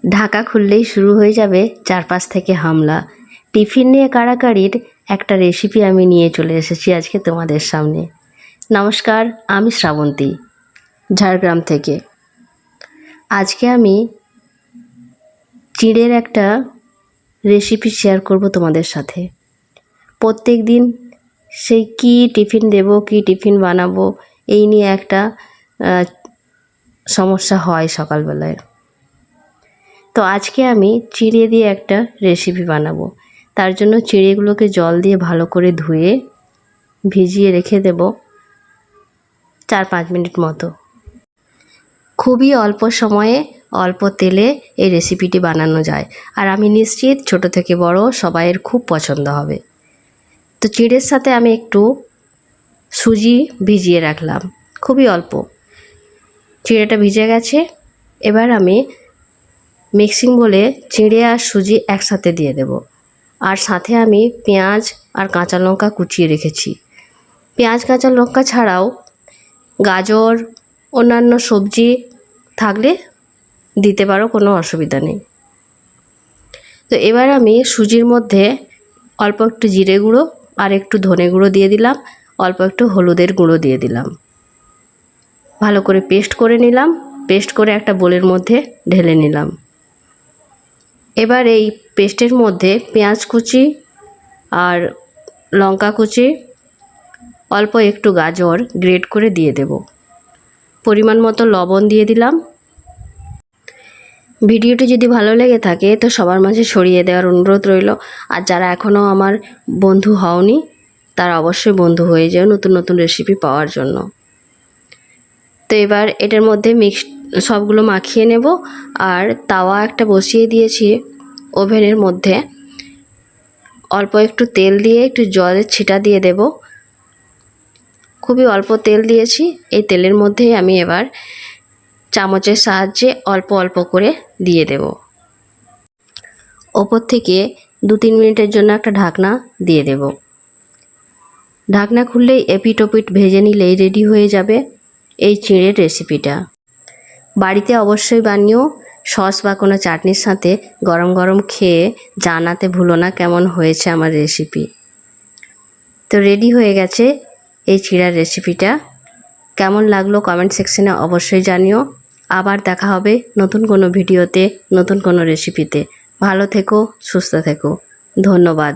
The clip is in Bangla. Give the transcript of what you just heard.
ঢাকা খুললেই শুরু হয়ে যাবে চারপাশ থেকে হামলা। টিফিন নিয়ে কাড়াকাড়ির একটা রেসিপি আমি নিয়ে চলে এসেছি আজকে তোমাদের সামনে। নমস্কার, আমি শ্রাবন্তী, ঝাড়গ্রাম থেকে। আজকে আমি চিড়ের একটা রেসিপি শেয়ার করব তোমাদের সাথে। প্রত্যেক দিন সেই কী টিফিন দেব, কী টিফিন বানাবো, এই নিয়ে একটা সমস্যা হয় সকালবেলায়। তো আজকে আমি চিড়ে দিয়ে একটা রেসিপি বানাবো। তার জন্য চিড়েগুলোকে জল দিয়ে ভালো করে ধুয়ে ভিজিয়ে রেখে দেব 4-5 মিনিট মতো। খুবই অল্প সময়ে অল্প তেলে এই রেসিপিটি বানানো যায়, আর আমি নিশ্চিত ছোট থেকে বড় সবাইয়ের খুব পছন্দ হবে। তো চিড়ের সাথে আমি একটু সুজি ভিজিয়ে রাখলাম, খুবই অল্প। চিড়েটা ভিজে গেছে। এবার আমি মিক্সিং বলে চিড়ে আর সুজি একসাথে দিয়ে দেব। আর সাথে আমি পেঁয়াজ আর কাঁচা লঙ্কা কুচিয়ে রেখেছি। পেঁয়াজ কাঁচা লঙ্কা ছাড়াও গাজর, অন্যান্য সবজি থাকলে দিতে পারো, কোনো অসুবিধা নেই। তো এবার আমি সুজির মধ্যে অল্প একটু জিরে গুঁড়ো আর একটু ধনে গুঁড়ো দিয়ে দিলাম, অল্প একটু হলুদের গুঁড়ো দিয়ে দিলাম। ভালো করে পেস্ট করে নিলাম। পেস্ট করে একটা বোলের মধ্যে ঢেলে নিলাম। এবার এই পেস্টের মধ্যে পেঁয়াজ কুচি আর লঙ্কা কুচি, অল্প একটু গাজর গ্রেট করে দিয়ে দেব। পরিমাণ মতো লবণ দিয়ে দিলাম। ভিডিওটি যদি ভালো লেগে থাকে তো সবার মাঝে ছড়িয়ে দেওয়ার অনুরোধ রইল। আর যারা এখনও আমার বন্ধু হওনি তারা অবশ্যই বন্ধু হয়ে যাও নতুন নতুন রেসিপি পাওয়ার জন্য। তো এবার এটার মধ্যে সবগুলো মাখিয়ে নেব। আর তাওয়া একটা বসিয়ে দিয়েছি ওভেনের মধ্যে। অল্প একটু তেল দিয়ে একটু জলের ছিটা দিয়ে দেব। খুবই অল্প তেল দিয়েছি। এই তেলের মধ্যেই আমি এবার চামচের সাহায্যে অল্প অল্প করে দিয়ে দেব। ওপর থেকে 2-3 মিনিটের জন্য একটা ঢাকনা দিয়ে দেব। ঢাকনা খুললেই এপিট ওপিট ভেজে নিলেই রেডি হয়ে যাবে এই চিড়ের রেসিপিটা। বাড়িতে অবশ্যই বানিও। সস বা কোনো চাটনির সাথে গরম গরম খেয়ে জানাতে ভুলো না কেমন হয়েছে আমার রেসিপি। তো রেডি হয়ে গেছে এই চিড়ার রেসিপিটা। কেমন লাগলো কমেন্ট সেকশনে অবশ্যই জানিও। আবার দেখা হবে নতুন কোনো ভিডিওতে, নতুন কোনো রেসিপিতে। ভালো থেকো, সুস্থ থেকো। ধন্যবাদ।